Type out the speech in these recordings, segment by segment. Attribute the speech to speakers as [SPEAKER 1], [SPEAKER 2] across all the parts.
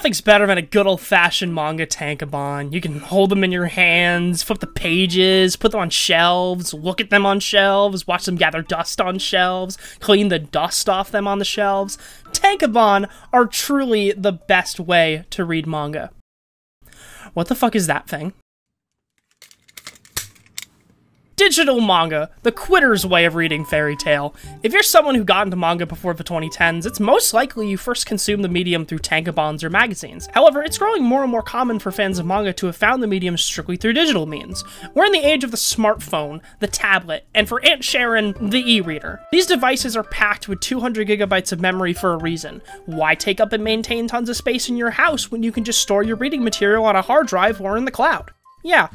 [SPEAKER 1] Nothing's better than a good old-fashioned manga tankobon. You can hold them in your hands, flip the pages, put them on shelves, look at them on shelves, watch them gather dust on shelves, clean the dust off them on the shelves. Tankobon are truly the best way to read manga. What the fuck is that thing? Digital manga, the quitter's way of reading fairy tale. If you're someone who got into manga before the 2010s, it's most likely you first consumed the medium through tankobons or magazines. However, it's growing more and more common for fans of manga to have found the medium strictly through digital means. We're in the age of the smartphone, the tablet, and for Aunt Sharon, the e-reader. These devices are packed with 200 gigabytes of memory for a reason. Why take up and maintain tons of space in your house when you can just store your reading material on a hard drive or in the cloud? Yeah.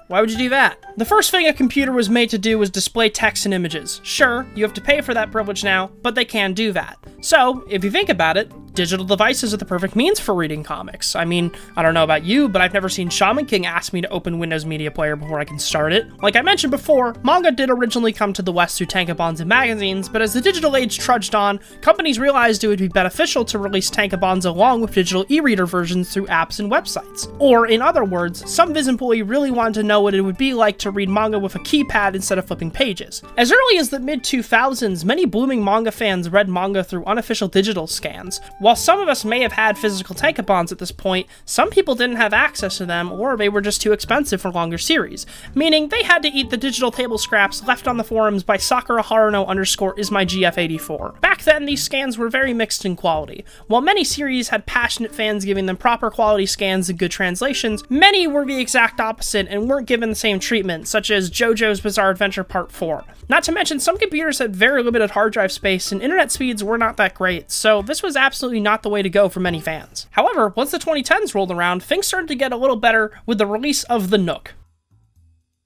[SPEAKER 1] Why would you do that? The first thing a computer was made to do was display text and images. Sure, you have to pay for that privilege now, but they can do that. So, if you think about it, digital devices are the perfect means for reading comics. I mean, I don't know about you, but I've never seen Shaman King ask me to open Windows Media Player before I can start it. Like I mentioned before, manga did originally come to the West through tankobons and magazines, but as the digital age trudged on, companies realized it would be beneficial to release tankobons along with digital e-reader versions through apps and websites. Or, in other words, some Viz employee really wanted to know what it would be like to read manga with a keypad instead of flipping pages. As early as the mid-2000s, many blooming manga fans read manga through unofficial digital scans. While some of us may have had physical tankobons at this point, some people didn't have access to them, or they were just too expensive for longer series, meaning they had to eat the digital table scraps left on the forums by Sakura Haruno _ismygf84. Back then, these scans were very mixed in quality. While many series had passionate fans giving them proper quality scans and good translations, many were the exact opposite and weren't given the same treatment, such as JoJo's Bizarre Adventure Part 4. Not to mention, some computers had very limited hard drive space and internet speeds were not that great, so this was absolutely not the way to go for many fans. However, once the 2010s rolled around, things started to get a little better with the release of the Nook.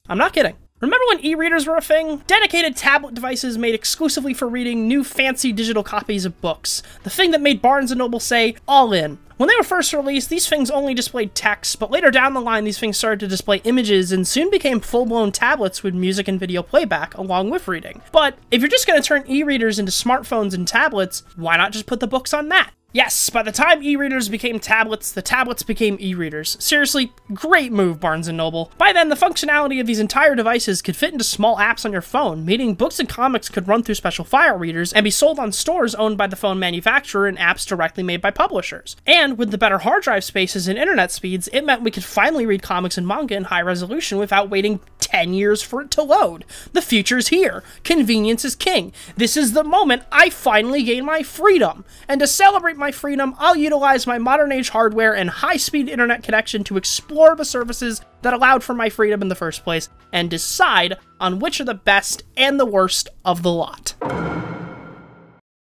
[SPEAKER 1] I'm not kidding. Remember when e-readers were a thing? Dedicated tablet devices made exclusively for reading new fancy digital copies of books. The thing that made Barnes & Noble say, all in. When they were first released, these things only displayed text, but later down the line these things started to display images and soon became full-blown tablets with music and video playback along with reading. But if you're just going to turn e-readers into smartphones and tablets, why not just put the books on that? Yes, by the time e-readers became tablets, the tablets became e-readers. Seriously, great move, Barnes & Noble. By then, the functionality of these entire devices could fit into small apps on your phone, meaning books and comics could run through special file readers and be sold on stores owned by the phone manufacturer and apps directly made by publishers. And with the better hard drive spaces and internet speeds, it meant we could finally read comics and manga in high resolution without waiting 10 years for it to load. The future's here. Convenience is king. This is the moment I finally gain my freedom. And to celebrate my freedom, I'll utilize my modern age hardware and high-speed internet connection to explore the services that allowed for my freedom in the first place and decide on which are the best and the worst of the lot.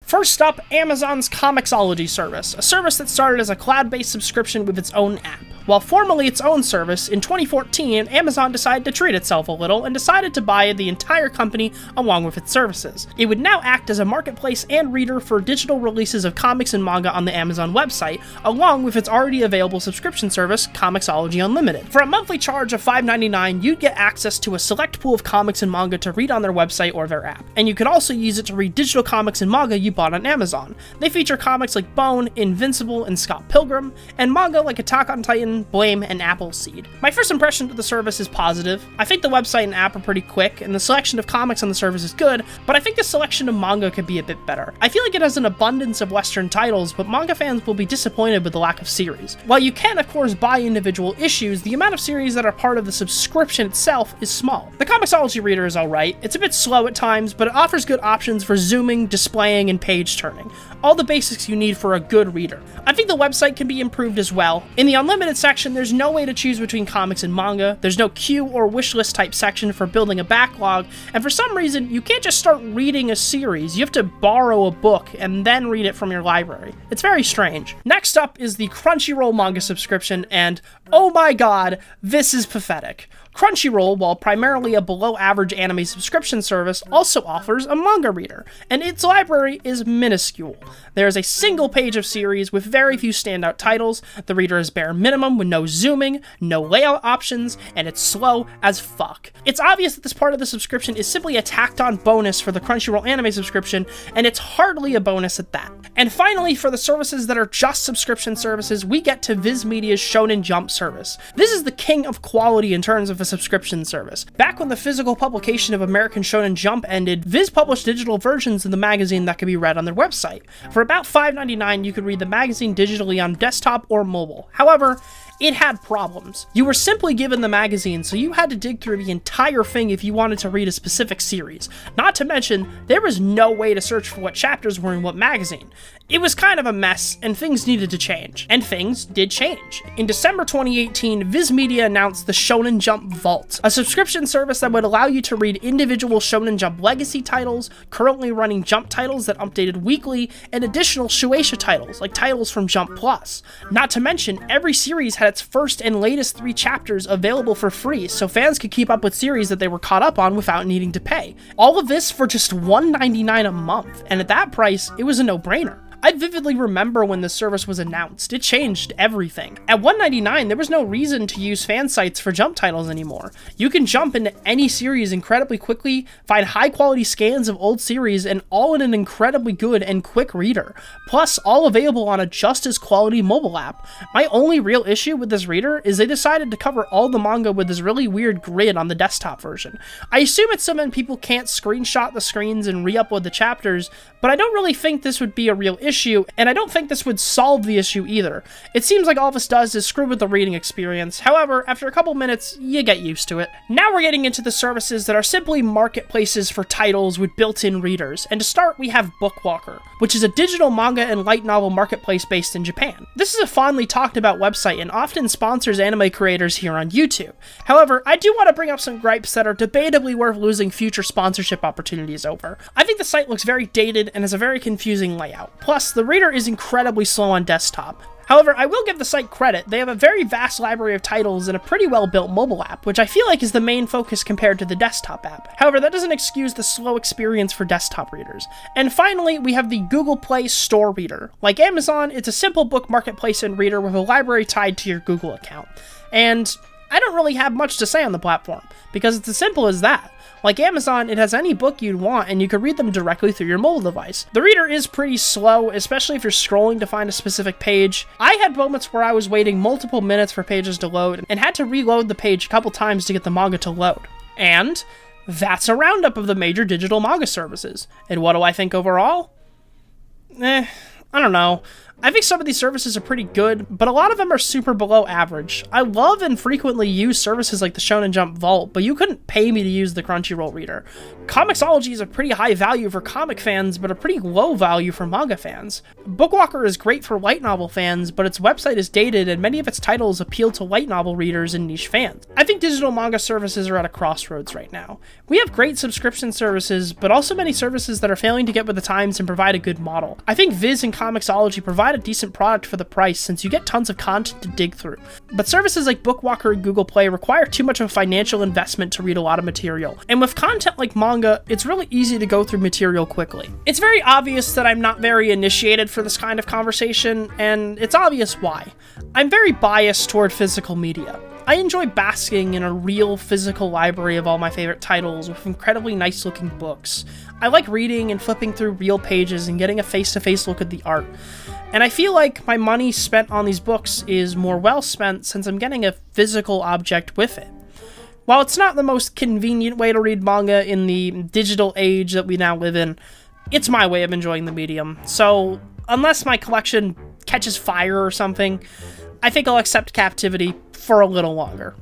[SPEAKER 1] First up, Amazon's Comixology service, a service that started as a cloud-based subscription with its own app. While formerly its own service, in 2014, Amazon decided to treat itself a little and decided to buy the entire company along with its services. It would now act as a marketplace and reader for digital releases of comics and manga on the Amazon website, along with its already available subscription service, Comixology Unlimited. For a monthly charge of $5.99, you'd get access to a select pool of comics and manga to read on their website or their app. And you could also use it to read digital comics and manga you bought on Amazon. They feature comics like Bone, Invincible, and Scott Pilgrim, and manga like Attack on Titan, Blame, and Appleseed. My first impression of the service is positive. I think the website and app are pretty quick, and the selection of comics on the service is good, but I think the selection of manga could be a bit better. I feel like it has an abundance of Western titles, but manga fans will be disappointed with the lack of series. While you can, of course, buy individual issues, the amount of series that are part of the subscription itself is small. The Comixology reader is alright. It's a bit slow at times, but it offers good options for zooming, displaying, and page turning. All the basics you need for a good reader. I think the website can be improved as well. In the Unlimited section, there's no way to choose between comics and manga, there's no queue or wishlist type section for building a backlog, and for some reason, you can't just start reading a series, you have to borrow a book and then read it from your library. It's very strange. Next up is the Crunchyroll manga subscription, and oh my god, this is pathetic. Crunchyroll, while primarily a below-average anime subscription service, also offers a manga reader, and its library is minuscule. There is a single page of series with very few standout titles, the reader is bare minimum with no zooming, no layout options, and it's slow as fuck. It's obvious that this part of the subscription is simply a tacked-on bonus for the Crunchyroll anime subscription, and it's hardly a bonus at that. And finally, for the services that are just subscription services, we get to Viz Media's Shonen Jump service. This is the king of quality in terms of a subscription service. Back when the physical publication of American Shonen Jump ended, Viz published digital versions of the magazine that could be read on their website. For about $5.99, you could read the magazine digitally on desktop or mobile. However, it had problems. You were simply given the magazine, so you had to dig through the entire thing if you wanted to read a specific series. Not to mention, there was no way to search for what chapters were in what magazine. It was kind of a mess, and things needed to change. And things did change. In December 2018, Viz Media announced the Shonen Jump Vault, a subscription service that would allow you to read individual Shonen Jump legacy titles, currently running Jump titles that updated weekly, and additional Shueisha titles, like titles from Jump Plus. Not to mention, every series had its first and latest 3 chapters available for free, so fans could keep up with series that they were caught up on without needing to pay. All of this for just $1.99 a month, and at that price, it was a no-brainer. I vividly remember when this service was announced. It changed everything. At $1.99, there was no reason to use fan sites for Jump titles anymore. You can jump into any series incredibly quickly, find high-quality scans of old series, and all in an incredibly good and quick reader. Plus, all available on a just as quality mobile app. My only real issue with this reader is they decided to cover all the manga with this really weird grid on the desktop version. I assume it's so that people can't screenshot the screens and re-upload the chapters, but I don't really think this would be a real issue, and I don't think this would solve the issue either. It seems like all this does is screw with the reading experience. However, after a couple minutes, you get used to it. Now we're getting into the services that are simply marketplaces for titles with built-in readers, and to start, we have Bookwalker, which is a digital manga and light novel marketplace based in Japan. This is a fondly talked about website and often sponsors anime creators here on YouTube. However, I do want to bring up some gripes that are debatably worth losing future sponsorship opportunities over. I think the site looks very dated and has a very confusing layout. Plus, the reader is incredibly slow on desktop. However, I will give the site credit. They have a very vast library of titles and a pretty well-built mobile app, which I feel like is the main focus compared to the desktop app. However, that doesn't excuse the slow experience for desktop readers. And finally, we have the Google Play Store Reader. Like Amazon, it's a simple book marketplace and reader with a library tied to your Google account. And I don't really have much to say on the platform, because it's as simple as that. Like Amazon, it has any book you'd want, and you can read them directly through your mobile device. The reader is pretty slow, especially if you're scrolling to find a specific page. I had moments where I was waiting multiple minutes for pages to load, and had to reload the page a couple times to get the manga to load. And that's a roundup of the major digital manga services. And what do I think overall? I don't know. I think some of these services are pretty good, but a lot of them are super below average. I love and frequently use services like the Shonen Jump Vault, but you couldn't pay me to use the Crunchyroll reader. Comixology is a pretty high value for comic fans, but a pretty low value for manga fans. Bookwalker is great for light novel fans, but its website is dated and many of its titles appeal to light novel readers and niche fans. I think digital manga services are at a crossroads right now. We have great subscription services, but also many services that are failing to get with the times and provide a good model. I think Viz and Comixology provide a decent product for the price since you get tons of content to dig through. But services like Bookwalker and Google Play require too much of a financial investment to read a lot of material. And with content like manga, it's really easy to go through material quickly. It's very obvious that I'm not very initiated for this kind of conversation, and it's obvious why. I'm very biased toward physical media. I enjoy basking in a real physical library of all my favorite titles with incredibly nice looking books. I like reading and flipping through real pages and getting a face-to-face look at the art. And I feel like my money spent on these books is more well spent since I'm getting a physical object with it. While it's not the most convenient way to read manga in the digital age that we now live in, it's my way of enjoying the medium. So, unless my collection catches fire or something, I think I'll accept captivity for a little longer.